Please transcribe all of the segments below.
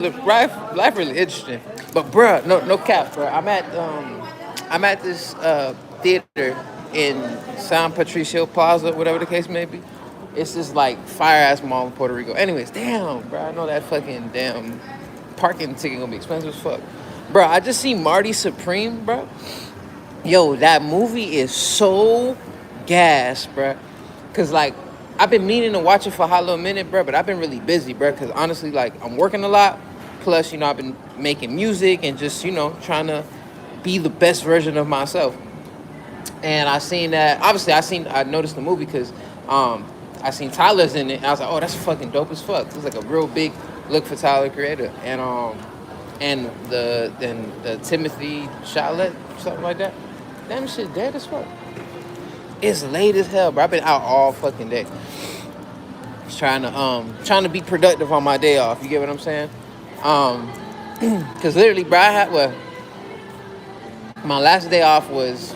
life really interesting. But bruh, no cap, bruh. I'm at this theater in San Patricio Plaza, whatever the case may be. It's this like fire ass mall in Puerto Rico. Anyways, damn, bruh, I know that fucking damn parking ticket gonna be expensive as fuck. Bruh, I just seen Marty Supreme, bruh. Yo, that movie is so gas, bruh. Cause like I've been meaning to watch it for a hot little minute, bruh, but I've been really busy, bruh. Cause honestly, like I'm working a lot. Plus, I've been making music and just, trying to be the best version of myself. And I seen that. Obviously, I noticed the movie because I seen Tyler's in it. And I was like, oh, that's fucking dope as fuck. It was like a real big look for Tyler Creator, and the Timothy Chalamet, something like that. Damn shit dead as fuck. It's late as hell, bro. I've been out all fucking day. Just trying to be productive on my day off. You get what I'm saying? Cause literally, bro, my last day off was,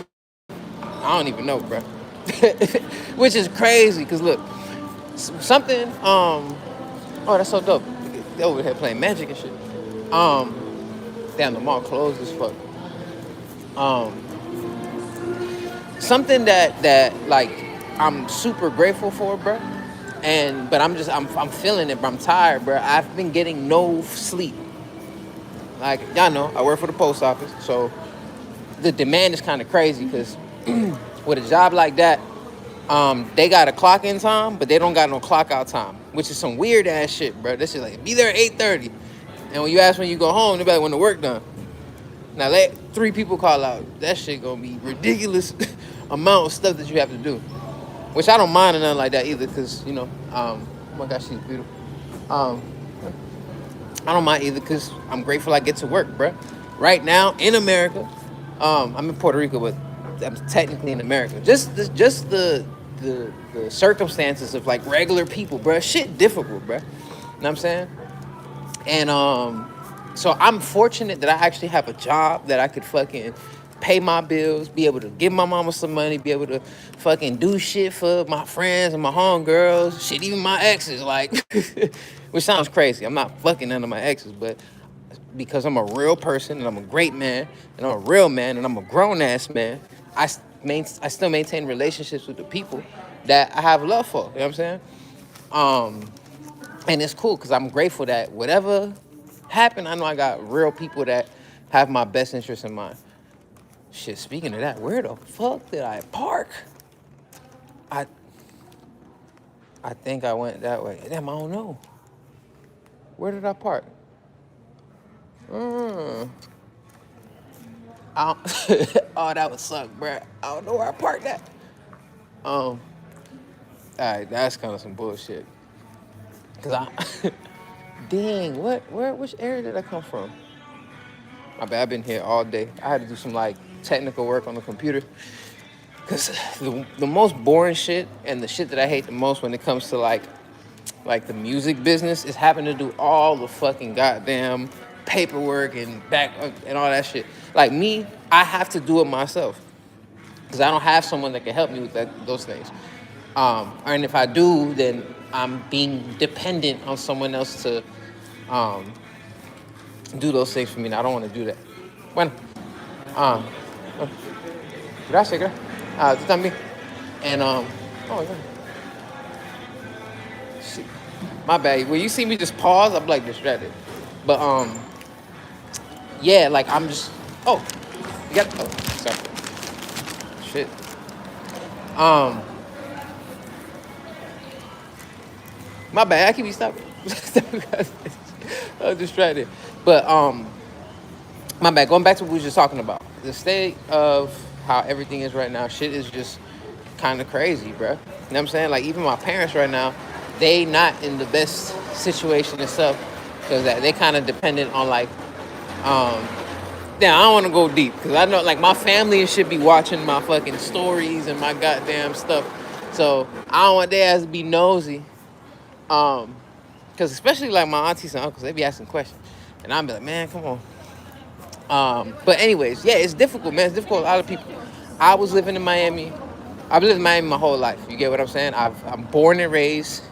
I don't even know, bro. Which is crazy. Cause look, something. Oh, that's so dope. They over here playing Magic and shit. Damn, the mall closed as fuck. Um, Something that like I'm super grateful for, bro. But I'm feeling it, bro. I'm tired, bro. I've been getting no sleep. Like y'all know, I work for the post office, so the demand is kind of crazy because with a job like that, they got a clock in time, but they don't got no clock out time, which is some weird ass shit, bro. This is like be there at 8:30, and when you ask when you go home, they be like when the work done. Now let 3 people call out. That shit gonna be ridiculous amount of stuff that you have to do, which I don't mind or nothing like that either, cause oh my gosh, she's beautiful. Um, I don't mind either, cause I'm grateful I get to work, bro. Right now in America, I'm in Puerto Rico, but I'm technically in America. Just the circumstances of like regular people, bro. Shit difficult, bro. You know what I'm saying? And so I'm fortunate that I actually have a job that I could fucking pay my bills, be able to give my mama some money, be able to fucking do shit for my friends and my homegirls, shit, even my exes, like, which sounds crazy. I'm not fucking none of my exes, but because I'm a real person and I'm a great man and I'm a real man and I'm a grown ass man, I still maintain relationships with the people that I have love for. You know what I'm saying? Um, and it's cool because I'm grateful that whatever happened, I know I got real people that have my best interest in mind. Shit, speaking of that, where the fuck did I park? I I think I went that way. Damn, I don't know. Where did I park? Mm. I don't, oh, that would suck, bruh. I don't know where I parked at. All right, that's kind of some bullshit. Cause dang, which area did I come from? My bad, I've been here all day. I had to do some like technical work on the computer. Cause the most boring shit and the shit that I hate the most when it comes to like the music business is having to do all the fucking goddamn paperwork and back and all that shit. Like me, I have to do it myself because I don't have someone that can help me with those things. And if I do, then I'm being dependent on someone else to do those things for me. And I don't want to do that. Bueno, um, gracias, gracias. Tú también. And oh my god, shit. My bad. When you see me just pause, I'm like distracted. But yeah, like I'm just. Oh, you got. Oh, sorry. Shit. Um, my bad. I keep stopping. I'm distracted. But my bad. Going back to what we were just talking about, the state of how everything is right now. Shit is just kind of crazy, bro. You know what I'm saying? Like even my parents right now, they not in the best situation and stuff because they kind of dependent on like um now, I don't want to go deep because I know, like, my family should be watching my fucking stories and my goddamn stuff. So I don't want their ass to be nosy. Because especially like my aunties and uncles, they be asking questions, and I'm be like, man, come on. But anyways, yeah, it's difficult, man. It's difficult. A lot of people. I was living in Miami. I've lived in Miami my whole life. You get what I'm saying? I'm born and raised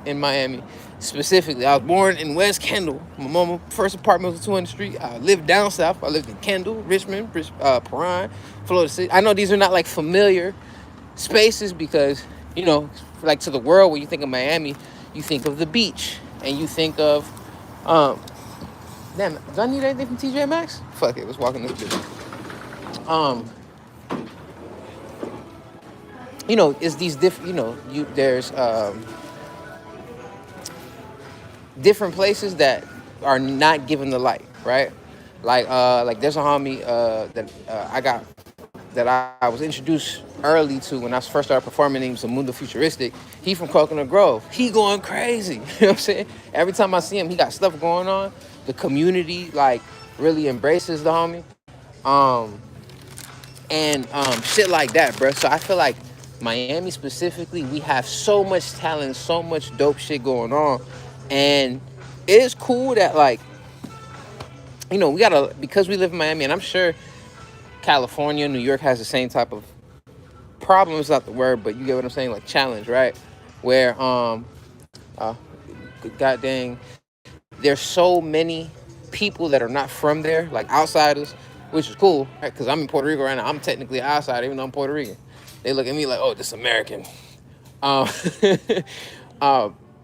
in Miami, specifically. I was born in West Kendall. My mama first apartment was 200th Street. I lived down south. I lived in Kendall, Richmond, Perrine, Florida City. I know these are not like familiar spaces because, you know, like to the world, when you think of Miami, you think of the beach and you think of, damn, do I need anything from TJ Maxx? Fuck it, let's walk in this bitch. You know, it's these different, you know, there's different places that are not given the light, right? Like there's a homie that I was introduced early to when I first started performing. Named Mundo Futuristic. He from Coconut Grove. He going crazy. You know what I'm saying? Every time I see him, he got stuff going on. The community like really embraces the homie. And shit like that, bro. So I feel like Miami specifically, we have so much talent, so much dope shit going on. And it is cool that, like, you know, because we live in Miami, and I'm sure California, New York has the same type of problems, not the word, but you get what I'm saying, like challenge, right? Where, god dang, there's so many people that are not from there, like outsiders, which is cool, right? Because I'm in Puerto Rico right now. I'm technically an outsider, even though I'm Puerto Rican. They look at me like, oh, this American.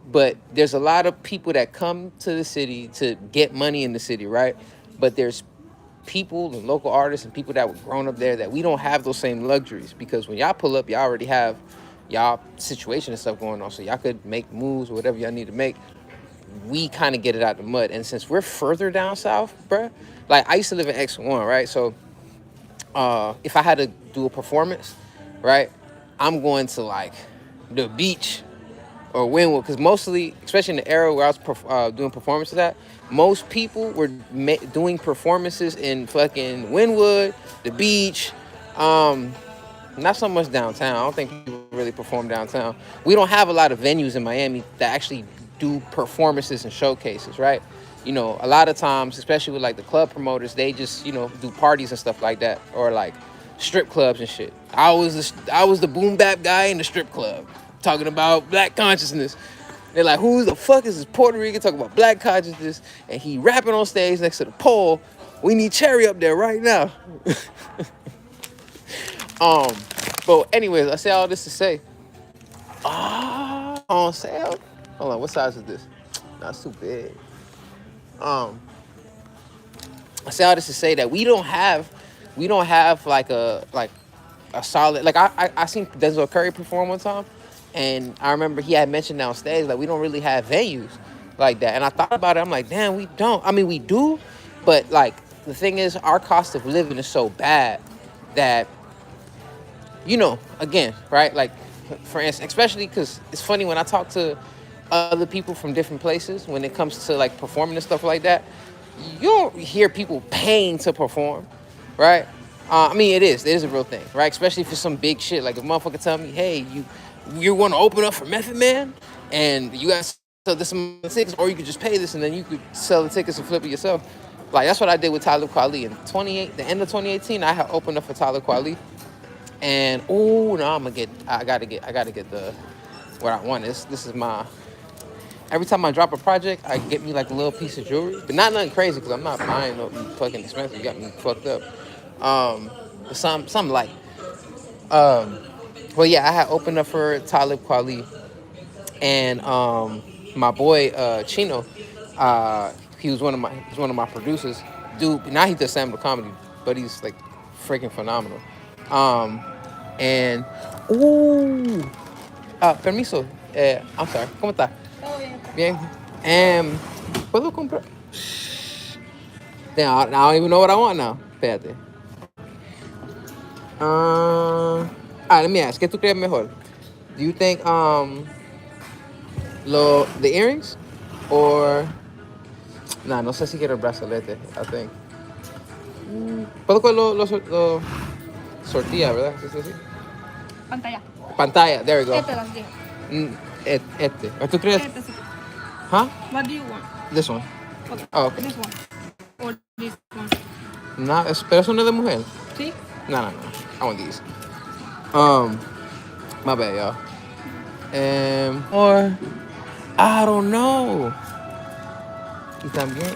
But there's a lot of people that come to the city to get money in the city, right? But there's people and local artists and people that were grown up there that we don't have those same luxuries, because when y'all pull up, y'all already have y'all situation and stuff going on, so y'all could make moves or whatever y'all need to make. We kind of get it out the mud. And since we're further down south, bruh, like I used to live in X1, right? So if I had to do a performance, right, I'm going to like the beach or Wynwood, because mostly, especially in the era where I was doing performances at, most people were doing performances in fucking Wynwood, the beach, not so much downtown. I don't think people really perform downtown. We don't have a lot of venues in Miami that actually do performances and showcases, right? You know, a lot of times, especially with like the club promoters, they just, you know, do parties and stuff like that, or like strip clubs and shit. I was the boom bap guy in the strip club talking about black consciousness. They're like, who the fuck is this Puerto Rican talking about black consciousness? And he rapping on stage next to the pole. We need Cherry up there right now. But anyways, I say all this to say, on sale. Hold on, what size is this? Not too big. I say all this to say that we don't have like a solid, like I seen Denzel Curry perform one time, and I remember he had mentioned on stage like we don't really have venues like that. And I thought about it, I'm like, damn, we don't. I mean, we do, but like the thing is, our cost of living is so bad that, you know, again, right? Like, for instance, especially because it's funny when I talk to other people from different places, when it comes to like performing and stuff like that, you don't hear people paying to perform, right? I mean, it is a real thing, right? Especially for some big shit. Like if a motherfucker tell me, hey, you want to open up for Method Man, and you guys sell this amount of tickets, or you could just pay this and then you could sell the tickets and flip it yourself. Like that's what I did with Talib Kweli in the end of 2018. I had opened up for Talib Kweli. And I gotta get the what I want. This is my, every time I drop a project, I get me like a little piece of jewelry, but not nothing crazy because I'm not buying no fucking expensive. You got me fucked up. Some light. Well, yeah, I had opened up for Talib Kweli, and my boy Chino, he was one of my producers. Dude, now he does stand-up comedy, but he's like freaking phenomenal. And, permiso, I'm sorry, ¿cómo está? Todo bien. Bien. ¿Puedo comprar? Damn, I don't even know what I want now. Espérate. Let me ask, ¿qué tú crees mejor? Do you think, the earrings, or, nah, no sé si quiero el brazalete, I think. ¿Puedo coger los sortilla, ¿verdad? Sí. Pantalla, there we go. Este las digo. ¿Tú crees? Este sí. Huh? What do you want? This one. Okay. Oh, okay. This one. Or this one. No, pero eso no es de mujer. ¿Sí? No. I want these. My bad, y'all. Or I don't know. Y también,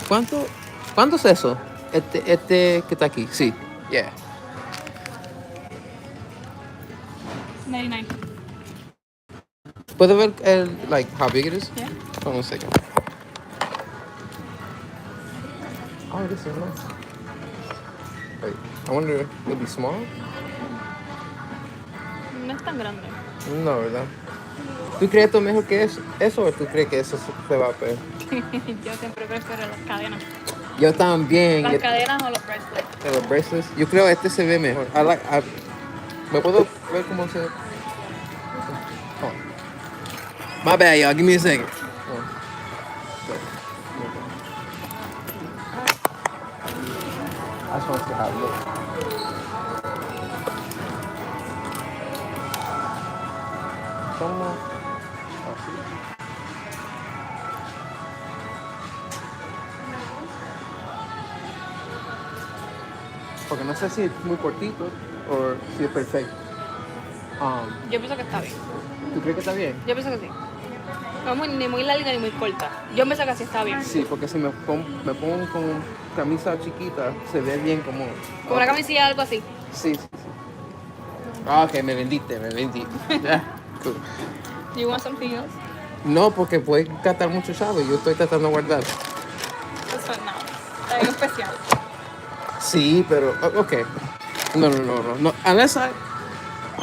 ¿cuánto, ¿cuánto es eso? Que está aquí, sí. Yeah. 99. ¿Puedo ver like, how big it is? Yeah. Hold on a second. Oh, this is nice. Wait, I wonder if it'll be small? No es tan grande. No, ¿verdad? ¿Tú crees esto mejor que eso o tú crees que eso se va a pegar? Yo siempre prefiero las cadenas. Yo también. Las cadenas o los bracelets. Los bracelets. Yo creo este se ve mejor. ¿Me puedo ver cómo se ve? Oh. My bad, y'all. Give me a second. Oh. I just want to see how it looks. ¿Cómo? Así. Porque no sé si es muy cortito o si es perfecto. Yo pienso que está bien. ¿Tú crees que está bien? Yo pienso que sí. No es ni muy larga ni muy corta. Yo pienso que así está bien. Sí, porque si me pongo con camisa chiquita, se ve bien como... Como una camisilla, algo así. Sí, sí, sí. Ah, ok, me vendiste. Yeah, cool. You want something else? No, porque puedes gastar mucho chavo y yo estoy tratando de guardar. Eso no. Está bien especial. Sí, pero... Ok. No. Unless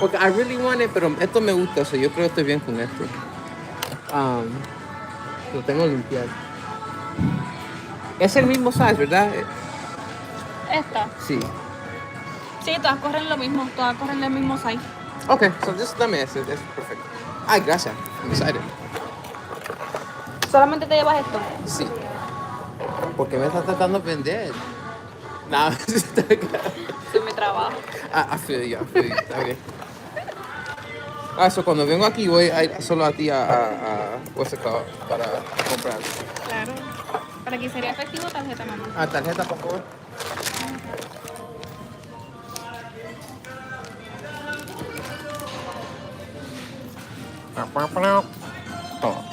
porque I really want it, pero esto me gusta, o sea, yo creo que estoy bien con esto. Lo tengo que limpiar. Es el mismo size, ¿verdad? Esta. Sí. Sí, todas corren lo mismo. Todas corren el mismo size. Ok, so just dame ese, es perfecto. Ay, gracias. I'm excited. ¿Solamente te llevas esto? Sí. ¿Por qué me estás tratando de vender? No, Ese es mi trabajo. I feel you. Está bien. Eso cuando vengo aquí voy solo a ti what's it called, para comprar. Claro. ¿Para aquí sería efectivo o tarjeta, mamá? Tarjeta, por favor. Oh,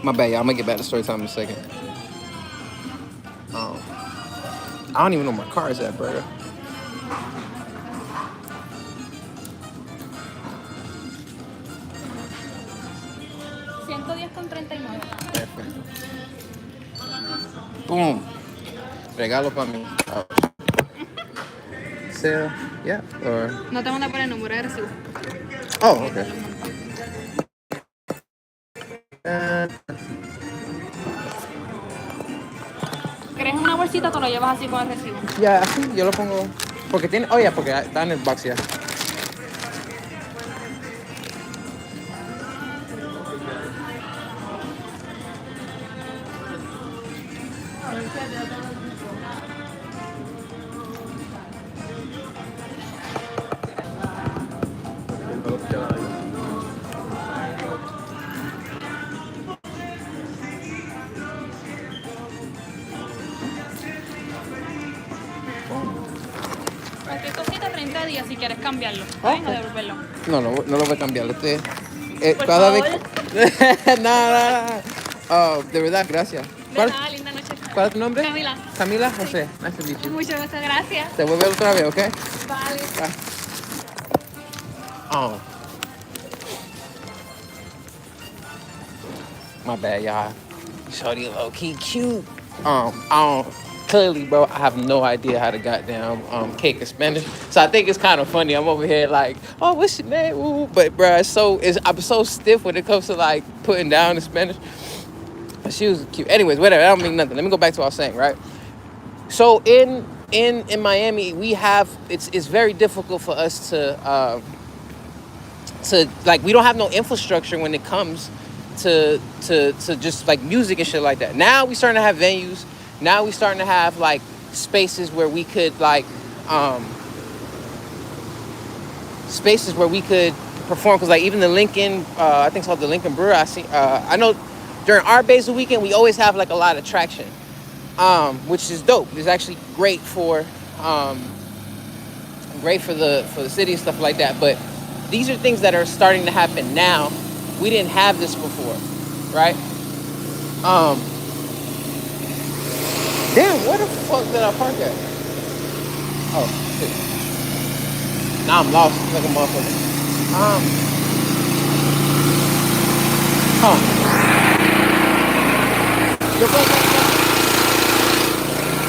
my bad, y'all. I'm gonna get back to story time in a second. I don't even know where my car is at, brother. 110,39. Perfecto. Boom. Regalo para mí. Sale, yeah, or... No te manda por el número de recibo. Oh, okay. ¿Quieres una bolsita o te lo llevas así con el recibo? Ya, así, yo lo pongo... Porque tiene... Oh, yeah, porque está en el box ya. Cualquier cosita, 30 días si quieres cambiarlo. Okay. O devolverlo. No lo voy a cambiar. Por Cada favor. vez... No. Oh, de verdad, gracias. De nada, linda noche. ¿Cuál es tu nombre? Camila. Camila José. Nice to meet you. Muchas gracias. Te voy a ver otra vez, ¿ok? Vale. Bye. Oh. My bad, y'all. Shorty low key cute. Clearly, bro, I have no idea how to goddamn cake in Spanish. So I think it's kind of funny. I'm over here like, oh, what's your name? Ooh. But bro, I'm so stiff when it comes to like putting down in Spanish. But she was cute. Anyways, whatever. That don't mean nothing. Let me go back to what I was saying, right? So in Miami, we have it's very difficult for us to like, we don't have no infrastructure when it comes to just like music and shit like that. Now we starting to have venues. Now we starting to have like spaces where we could like perform, because like even the Lincoln, I think it's called the Lincoln Brewer. I know during our Basil weekend we always have like a lot of traction, which is dope. It's actually great for the city and stuff like that. But these are things that are starting to happen now, we didn't have this before, right? Um, damn, where the fuck did I park at? Oh, shit. Now I'm lost like a motherfucker. Huh.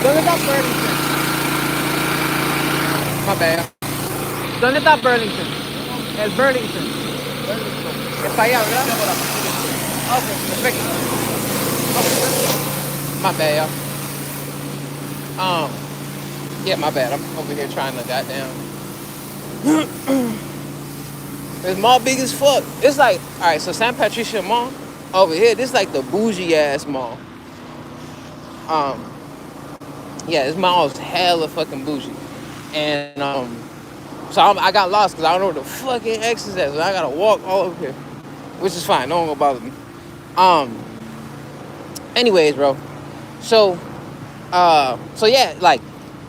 ¿Dónde está Burlington? My bad. ¿Dónde está Burlington? El Burlington. Está allá, ¿verdad? Okay, perfecto. My bad, y'all. Yeah, my bad. I'm over here trying to goddamn. This mall big as fuck. It's like, all right, so San Patricia Mall over here, this is like the bougie ass mall. Um, yeah, this mall is hella fucking bougie. And so I got lost because I don't know where the fucking X is at. So I gotta walk all over here, which is fine. No one gonna bother me. Anyways, bro. So, so yeah, like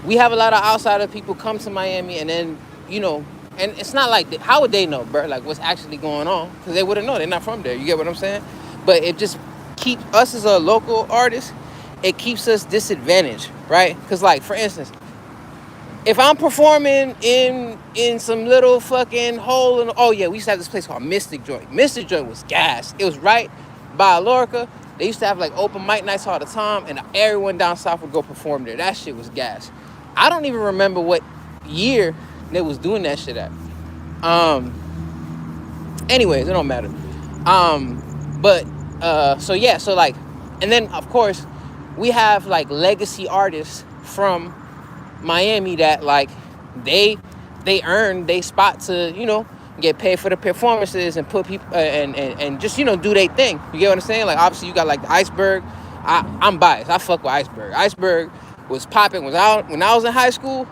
we have a lot of outsider people come to Miami, and then and it's not like how would they know, bro? Like what's actually going on? Because they wouldn't know. They're not from there. You get what I'm saying? But it just keeps us as a local artist. It keeps us disadvantaged, right? Because like for instance, if I'm performing in some little fucking hole in, oh yeah, we used to have this place called Mystic Joint. Mystic Joint was gas. It was right by Lorca. They used to have like open mic nights all the time, and everyone down south would go perform there. That shit was gas. I don't even remember what year they was doing that shit at. Anyways, it don't matter. So yeah, so like, and then of course we have like legacy artists from Miami that like they earn they spot to get paid for the performances and put people and just do their thing. You get what I'm saying? Like obviously you got like the Iceberg. I'm biased. I fuck with Iceberg. Iceberg was popping when I was in high school.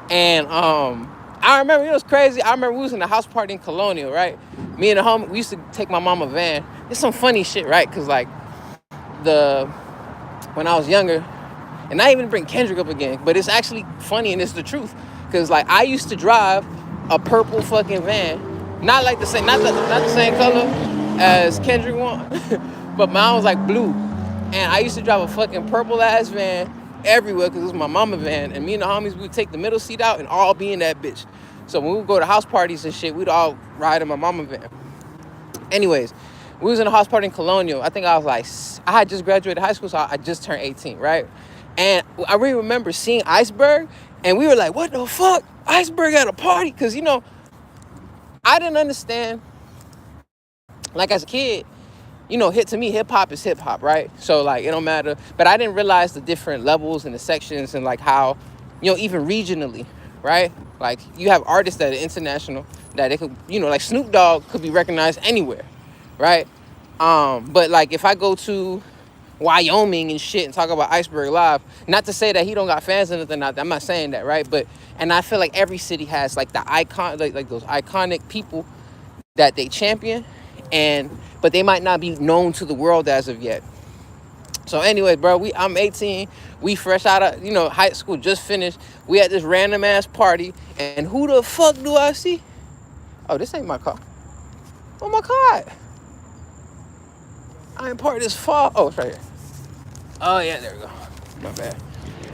And I remember it was crazy. I remember we was in a house party in Colonial, right? Me and the homie, we used to take my mama van. It's some funny shit, right? Cause like when I was younger, and I even bring Kendrick up again, but it's actually funny and it's the truth. Cause like I used to drive a purple fucking van, not like the same, not the same color as Kendrick one, but mine was like blue, and I used to drive a fucking purple ass van everywhere because it was my mama van, and me and the homies we would take the middle seat out and all be in that bitch. So when we would go to house parties and shit, we'd all ride in my mama van. Anyways, we was in a house party in Colonial. I think I had just graduated high school, so I just turned 18, right? And I really remember seeing Iceberg, and we were like, what the fuck? Iceberg at a party? Because, I didn't understand, like as a kid, to me, hip-hop is hip-hop, right? So, like, it don't matter. But I didn't realize the different levels and the sections and, like, how, even regionally, right? Like, you have artists that are international that they could, like Snoop Dogg could be recognized anywhere, right? But, like, if I go to Wyoming and shit and talk about Iceberg Live, not to say that he don't got fans or nothing, I'm not saying that, right? And I feel like every city has, like, the icon, like those iconic people that they champion, but they might not be known to the world as of yet. So anyways, bro, I'm 18. We fresh out of, high school, just finished. We at this random ass party, and who the fuck do I see? Oh, this ain't my car. Oh, my car. I ain't parked this far. Oh, it's right here. Oh yeah, there we go. My bad.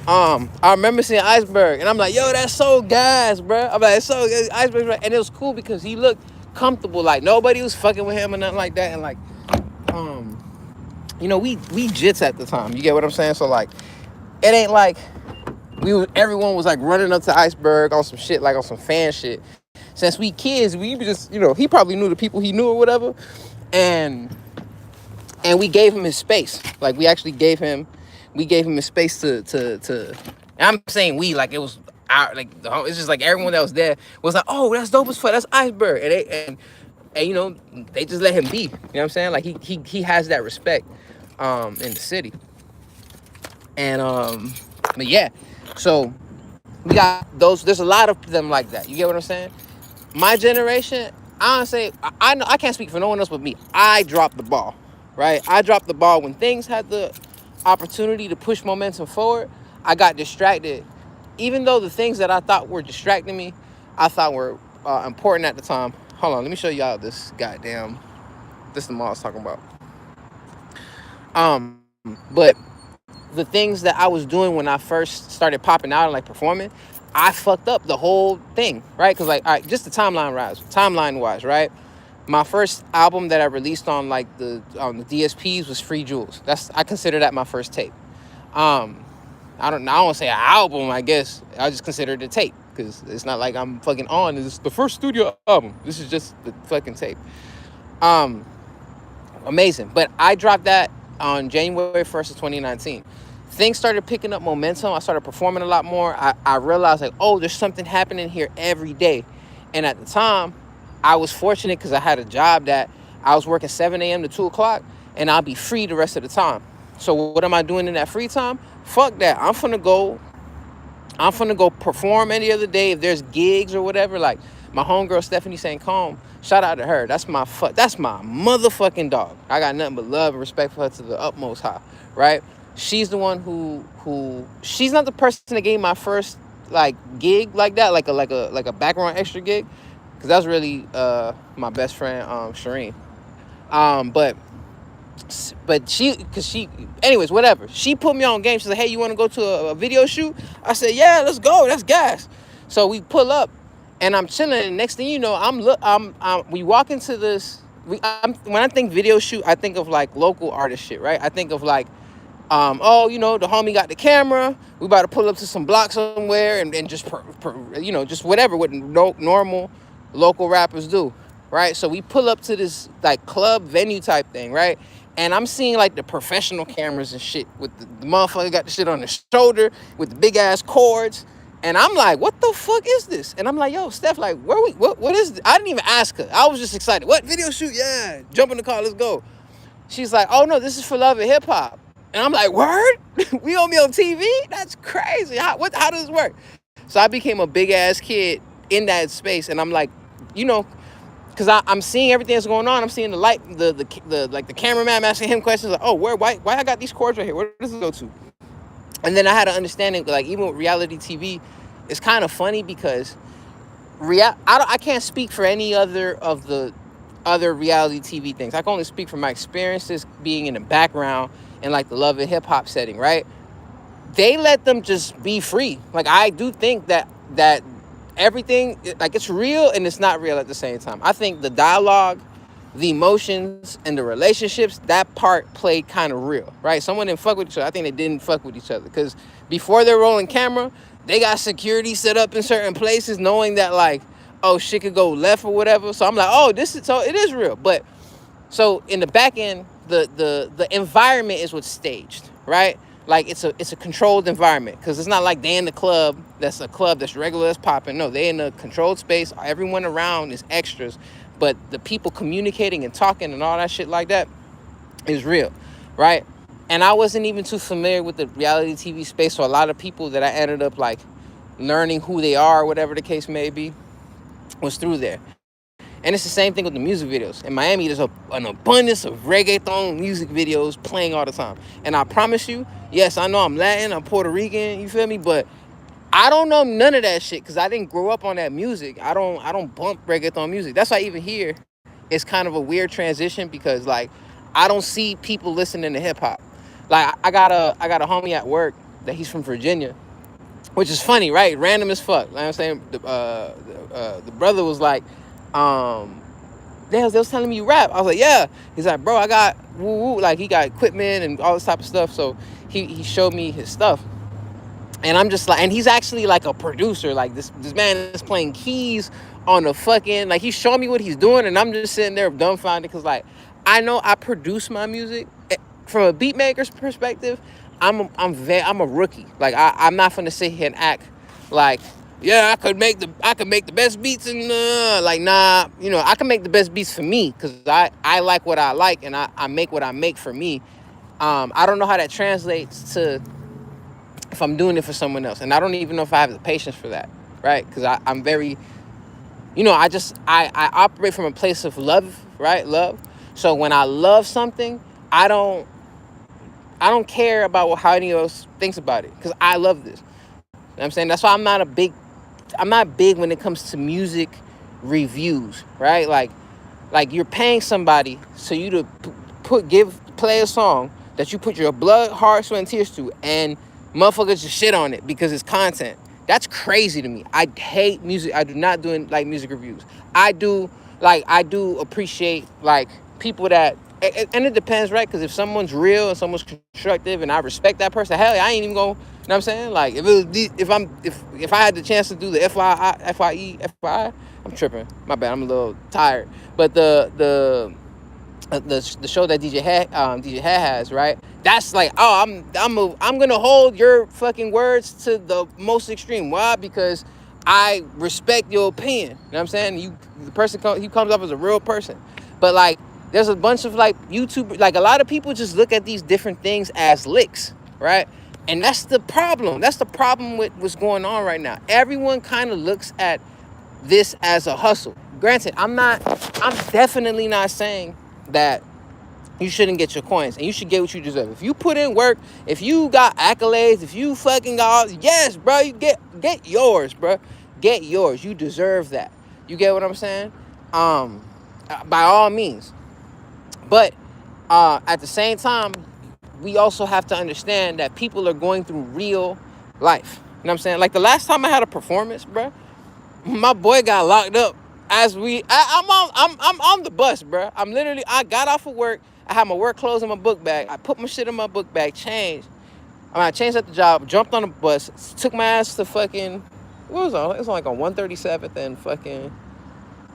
I remember seeing Iceberg, and I'm like, yo, that's so gas, bro. I'm like, it's so gas. Iceberg's right. And it was cool because he looked comfortable, like nobody was fucking with him or nothing like that. And like, we jits at the time. You get what I'm saying? So like, it ain't like everyone was like running up to Iceberg on some shit, like on some fan shit. Since we kids, we just, he probably knew the people he knew or whatever, and we gave him his space. Like we actually gave him his space to. And I'm saying we, like it was our, like it's just like everyone that was there was like, oh, that's dope as fuck. That's Iceberg, and they just let him be. You know what I'm saying? Like he has that respect in the city. And but yeah, so we got those. There's a lot of them like that. You get what I'm saying? My generation, honestly, I know I can't speak for no one else but me. I dropped the ball, right? I dropped the ball when things had the opportunity to push momentum forward. I got distracted, even though the things that I thought were distracting me, I thought were important at the time. Hold on, let me show y'all this goddamn This is the mall I was talking about. But the things that I was doing when I first started popping out and like performing, I fucked up the whole thing, right? Because like, all right, just the timeline wise, right? My first album that I released on like the DSPs was Free Jewels. I consider that my first tape. Um, I don't want to say an album. I guess I just consider it a tape because it's not like I'm fucking on. This is the first studio album. This is just the fucking tape. Um, Amazing. But I dropped that on January 1st of 2019. Things started picking up momentum. I started performing a lot more. I realized like, oh, there's something happening here every day. And at the time, I was fortunate because I had a job that I was working 7 a.m. to 2 o'clock and I'll be free the rest of the time. So what am I doing in that free time? Fuck that. I'm finna go perform any other day if there's gigs or whatever. Like my homegirl Stephanie St. Calm, shout out to her. That's my motherfucking dog. I got nothing but love and respect for her to the utmost high, right? She's the one who she's not the person that gave my first like gig like that, like a background extra gig, because that's really my best friend Shireen. But anyways, whatever. She put me on game. She's like, hey, you want to go to a video shoot? I said, yeah, let's go. That's gas. So we pull up and I'm chilling. And next thing you know, we walk into this. When I think video shoot, I think of like local artist shit, right? I think of like, the homie got the camera. We about to pull up to some block somewhere and just, just whatever what normal local rappers do, right? So we pull up to this like club venue type thing, right? And I'm seeing like the professional cameras and shit with the motherfucker got the shit on his shoulder with the big ass cords. And I'm like, what the fuck is this? And I'm like, yo, Steph, like, what is this? I didn't even ask her. I was just excited. What video shoot? Yeah, jump in the car, let's go. She's like, oh no, this is for Love and Hip Hop. And I'm like, word? We gonna be on TV? That's crazy. How does this work? So I became a big ass kid in that space, and I'm like, because I'm seeing everything that's going on. I'm seeing the light, the cameraman. I'm asking him questions like, oh, why I got these cords right here? Where does it go to? And then I had an understanding, like even with reality TV, it's kind of funny because I can't speak for any other of the other reality TV things. I can only speak from my experiences being in the background and like the Love and Hip Hop setting, right? They let them just be free. Like I do think that everything, like it's real and it's not real at the same time. I think the dialogue, the emotions, and the relationships, that part played kind of real, right? Someone didn't fuck with each other. I think they didn't fuck with each other because before they're rolling camera, they got security set up in certain places knowing that like, oh, shit could go left or whatever. So I'm like, oh, so it is real. But so in the back end, the environment is what's staged, right? Like it's a controlled environment because it's not like they in the club that's a club that's regular as popping. No, they in a controlled space. Everyone around is extras, but the people communicating and talking and all that shit like that is real, right? And I wasn't even too familiar with the reality TV space, so a lot of people that I ended up like learning who they are, whatever the case may be, was through there. And it's the same thing with the music videos. In Miami, there's an abundance of reggaeton music videos playing all the time. And I promise you, yes, I know I'm Latin, I'm Puerto Rican, you feel me? But I don't know none of that shit because I didn't grow up on that music. I don't bump reggaeton music. That's why even here, it's kind of a weird transition because like I don't see people listening to hip hop. Like I got a homie at work that he's from Virginia, which is funny, right? Random as fuck. Like I'm saying, the brother was like, they was telling me you rap. I was like, yeah. He's like, bro, I got woo, like he got equipment and all this type of stuff. So he showed me his stuff. And I'm just like, and he's actually like a producer. Like this man is playing keys on a fucking, like he's showing me what he's doing. And I'm just sitting there dumbfounded because like, I know I produce my music. From a beat maker's perspective, I'm a rookie. Like I'm not gonna sit here and act like, yeah, I could make the best beats and like nah, I can make the best beats for me because I like what I like and I make what I make for me. I don't know how that translates to if I'm doing it for someone else, and I don't even know if I have the patience for that, right? Because I'm very, I operate from a place of love, right? Love. So when I love something, I don't care about how anyone else thinks about it because I love this. You know what I'm saying? That's why I'm not big when it comes to music reviews, right? Like Like you're paying somebody so you to play a song that you put your blood, heart, sweat, and tears to, and motherfuckers just shit on it because it's content. That's crazy to me. I hate music. I do not do like music reviews. I do appreciate like people that, and it depends, right? Because if someone's real and someone's constructive and I respect that person, hell, I ain't even going. You know what I'm saying? Like if it was if I had the chance to do the FYI, I'm tripping. My bad. I'm a little tired. But the show that DJ Head has, right? That's like, oh, I'm gonna hold your fucking words to the most extreme. Why? Because I respect your opinion. You know what I'm saying? The person he comes up as a real person. But like, there's a bunch of like YouTube, like a lot of people just look at these different things as licks, right? And that's the problem. That's the problem with what's going on right now. Everyone kind of looks at this as a hustle. Granted, I'm definitely not saying that you shouldn't get your coins and you should get what you deserve. If you put in work, if you got accolades, if you fucking got, yes, bro, you get yours, bro. Get yours. You deserve that. You get what I'm saying? By all means. But at the same time, we also have to understand that people are going through real life. You know what I'm saying? Like the last time I had a performance, bro, my boy got locked up. I'm on the bus, bro. I got off of work. I had my work clothes in my book bag. I put my shit in my book bag, changed. I changed at the job, jumped on the bus, took my ass to fucking, what was it? It was like on 137th and fucking,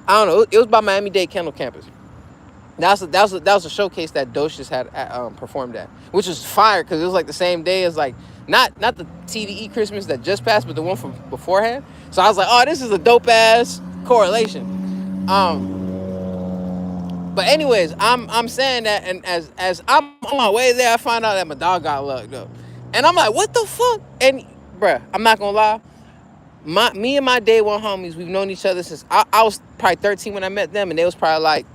I don't know. It was by Miami-Dade Kendall campus. That was a showcase that Docious had performed at, which was fire because it was like the same day as like not the TDE Christmas that just passed, but the one from beforehand. So I was like, oh, this is a dope ass correlation. But anyways, I'm saying that, and as I'm on my way there, I find out that my dog got locked up, and I'm like, what the fuck? And bruh, I'm not gonna lie. Me and my day one homies, we've known each other since I was probably 13 when I met them, and they was probably like,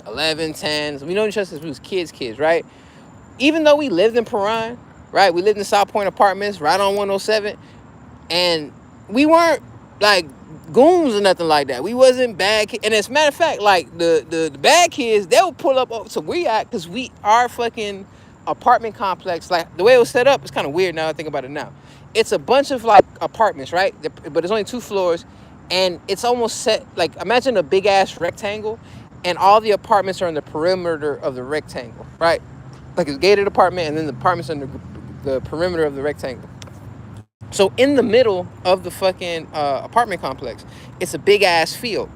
11, 10. So we know each other since we was kids, right? Even though we lived in Paran, right? We lived in South Point Apartments, right on 107. And we weren't like goons or nothing like that. We wasn't bad kids. And as a matter of fact, like the bad kids, they would pull up to where we at, because our fucking apartment complex, like the way it was set up, it's kind of weird now I think about it now. It's a bunch of like apartments, right? But there's only 2 floors. And it's almost set, like, imagine a big ass rectangle, and all the apartments are in the perimeter of the rectangle, right? Like a gated apartment, and then the apartments are in the perimeter of the rectangle. So in the middle of the fucking apartment complex, it's a big ass field.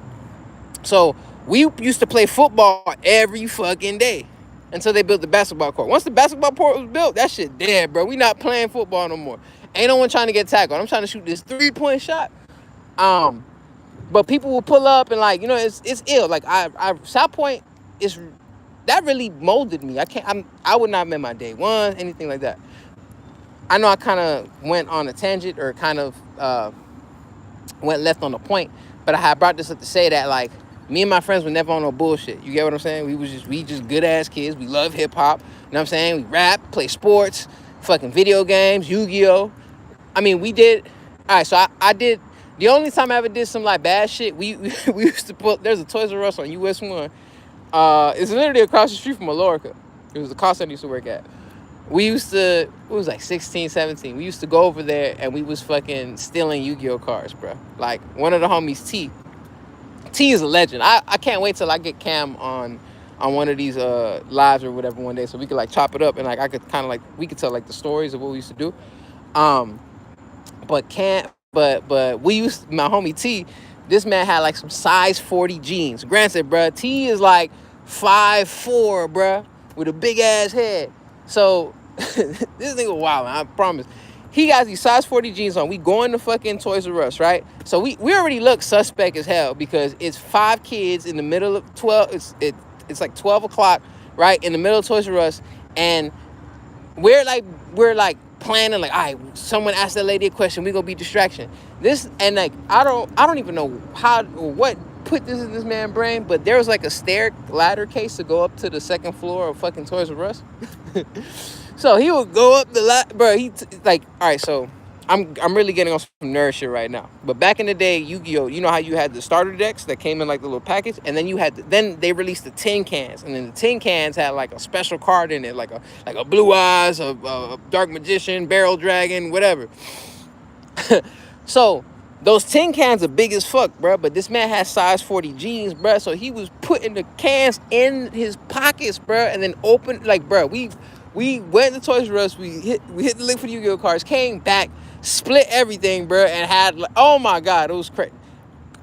So we used to play football every fucking day until they built the basketball court. Once the basketball court was built, that shit dead, bro. We not playing football no more. Ain't no one trying to get tackled. I'm trying to shoot this 3-point shot. But people will pull up and like, it's ill. Like South Point is, that really molded me. I would not have met my day one, anything like that. I know I kind of went on a tangent or kind of went left on the point, but I had brought this up to say that like me and my friends were never on no bullshit. You get what I'm saying? We just good ass kids. We love hip hop. You know what I'm saying? We rap, play sports, fucking video games, Yu-Gi-Oh. We did. All right, so I did. The only time I ever did some like bad shit, we used to put, there's a Toys R Us on US 1. It's literally across the street from Alorica. It was the car center I used to work at. We used to, it was like 16, 17. We used to go over there and we was fucking stealing Yu-Gi-Oh cards, bro. Like one of the homies, T is a legend. I can't wait till I get Cam on one of these lives or whatever one day, so we could like chop it up and like I could kind of like, we could tell like the stories of what we used to do. But we used, my homie T, this man had like some size 40 jeans. Granted, bruh, T is like 5'4", bruh, with a big ass head. So this nigga wild, I promise. He got these size 40 jeans on. We going to fucking Toys R Us, right? So we already look suspect as hell because it's 5 kids in the middle of 12. It's like 12 o'clock, right, in the middle of Toys R Us, and we're like planning, like, all right, someone asked that lady a question, we gonna be distraction. This, and like, I don't even know how or what put this in this man's brain, but there was like a stair ladder case to go up to the 2nd floor of fucking Toys R Us. So he would go up the bro. Like, all right, so I'm really getting on some nerd shit right now. But back in the day, Yu-Gi-Oh, you know how you had the starter decks that came in like the little package, and then then they released the tin cans, and then the tin cans had like a special card in it, like a Blue Eyes, a Dark Magician, Barrel Dragon, whatever. So those tin cans are big as fuck, bro. But this man has size 40 jeans, bro. So he was putting the cans in his pockets, bro, and then open like, bro. We went to Toys R Us. We hit the link for the Yu-Gi-Oh cards. Came back, split everything, bro, and had like, oh my god, it was crazy.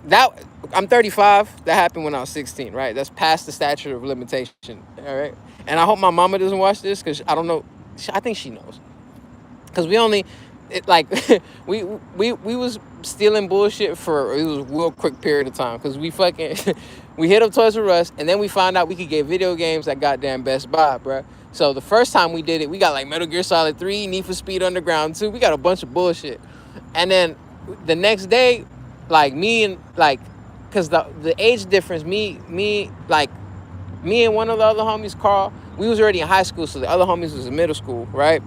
That I'm 35. That happened when I was 16, right? That's past the statute of limitation, all right. And I hope my mama doesn't watch this because I don't know. I think she knows because we only like we was stealing bullshit for it was a real quick period of time because we fucking we hit up Toys R Us and then we found out we could get video games at goddamn Best Buy, bro. So the first time we did it, we got like Metal Gear Solid 3, Need for Speed Underground 2. We got a bunch of bullshit, and then the next day, like me and like, cause the age difference, me and one of the other homies, Carl, we was already in high school, so the other homies was in middle school, right?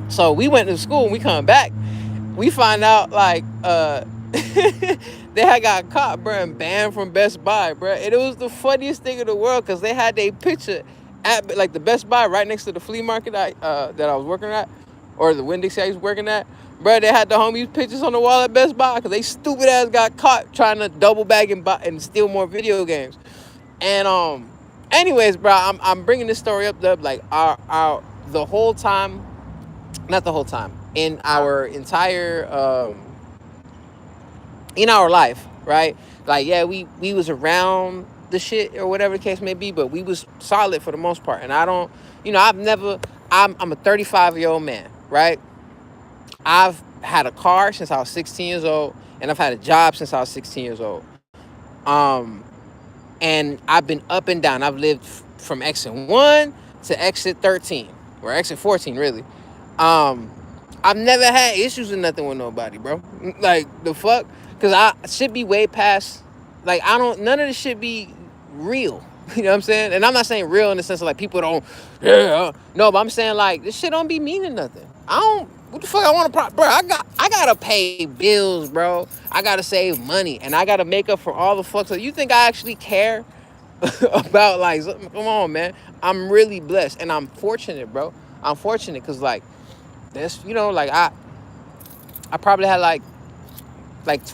So we went to school and we come back. We find out like they had got caught, bro, and banned from Best Buy, bro. And it was the funniest thing in the world because they had their picture at like the Best Buy right next to the flea market that I was working at, or the Winn-Dixie I was working at. Bro, they had the homies pictures on the wall at Best Buy because they stupid ass got caught trying to double bag and steal more video games. And anyways, bro, I'm bringing this story up like our the whole time, not the whole time, in our entire in our life, right? Like, yeah, we was around the shit or whatever the case may be, but we was solid for the most part. And I don't, I'm a 35-year-old man, right? I've had a car since I was 16 years old, and I've had a job since I was 16 years old. Um, and I've been up and down. I've lived from exit 1 to exit 13, or exit 14, really. I've never had issues or nothing with nobody, bro. Like, the fuck? Because I should be way past, like, none of this should be real. You know what I'm saying? And I'm not saying real in the sense of, like, people don't, yeah. No, but I'm saying, like, this shit don't be meaning nothing. What the fuck I want to, bro, I gotta pay bills, bro. I gotta save money. And I gotta make up for all the fucks. So you think I actually care about, like, come on, man. I'm really blessed. And I'm fortunate, bro. I'm fortunate because, like, that's, like, I probably had, like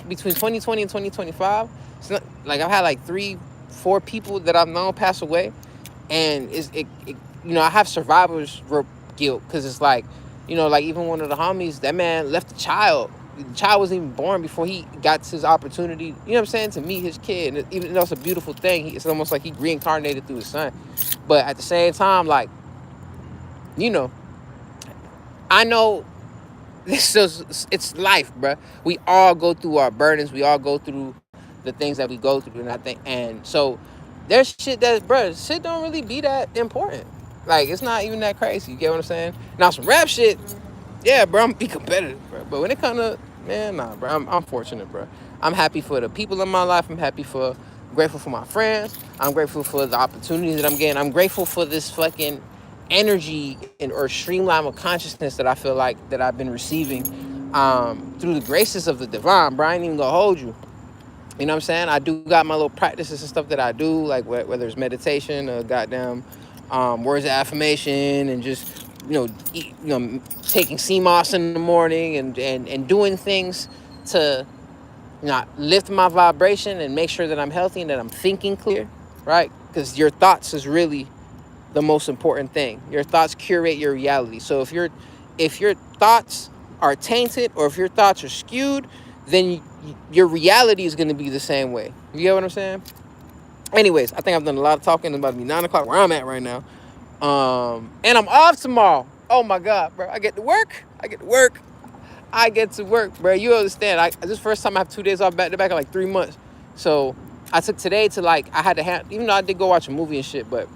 between 2020 and 2025, it's not, like, I've had, like, 3-4 people that I've known pass away. And I have survivor's guilt because it's like, like, even one of the homies, that man left a child. The child wasn't even born before he got his opportunity, you know what I'm saying, to meet his kid. And even though it's a beautiful thing, it's almost like he reincarnated through his son. But at the same time, like, I know it's life, bro. We all go through our burdens. We all go through the things that we go through. And so there's shit shit don't really be that important. Like, it's not even that crazy. You get what I'm saying? Now, some rap shit, yeah, bro, I'm be competitive, bro. But when it comes to, man, nah, bro, I'm fortunate, bro. I'm happy for the people in my life. Grateful for my friends. I'm grateful for the opportunities that I'm getting. I'm grateful for this fucking energy or streamline of consciousness that I feel like that I've been receiving through the graces of the divine, bro. I ain't even gonna hold you. You know what I'm saying? I do got my little practices and stuff that I do, like whether it's meditation or goddamn words of affirmation, and just taking sea moss in the morning and doing things to lift my vibration and make sure that I'm healthy and that I'm thinking clear, right? Because your thoughts is really the most important thing. Your thoughts curate your reality. So if your thoughts are tainted or if your thoughts are skewed, then your reality is going to be the same way. You get what I'm saying? Anyways, I think I've done a lot of talking. It's about to be 9 o'clock where I'm at right now. And I'm off tomorrow. Oh my God, bro. I get to work, bro. You understand. This first time I have 2 days off back to back in like 3 months. So I took today to, like, I had to even though I did go watch a movie and shit, but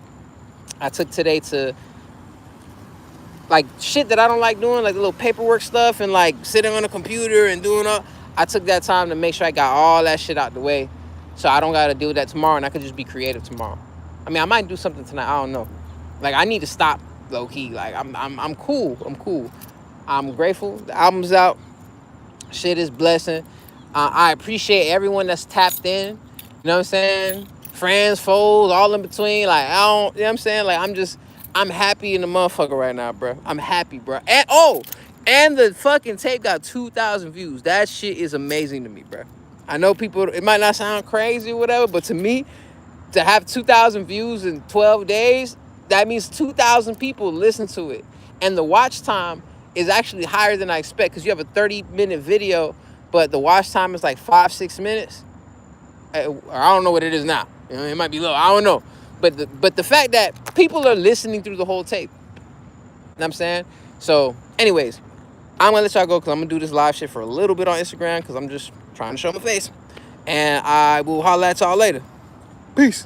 I took today to, like, shit that I don't like doing, like the little paperwork stuff and, like, sitting on a computer and doing all. I took that time to make sure I got all that shit out the way so I don't got to do that tomorrow and I could just be creative tomorrow. I mean, I might do something tonight. I don't know. Like, I need to stop low key. Like, I'm cool. I'm grateful. The album's out. Shit is blessing. I appreciate everyone that's tapped in. You know what I'm saying? Friends, foes, all in between. Like, I don't, you know what I'm saying? Like, I'm happy in the motherfucker right now, bro. I'm happy, bro. And, and the fucking tape got 2,000 views. That shit is amazing to me, bro. I know people, it might not sound crazy or whatever, but to me, to have 2,000 views in 12 days, that means 2,000 people listen to it. And the watch time is actually higher than I expect, because you have a 30-minute video, but the watch time is like 5-6 minutes. I don't know what it is now. You know, it might be low. I don't know. But the fact that people are listening through the whole tape. You know what I'm saying? So, anyways, I'm gonna let y'all go, because I'm gonna do this live shit for a little bit on Instagram, because I'm just trying to show my face. And I will holler at y'all later. Peace.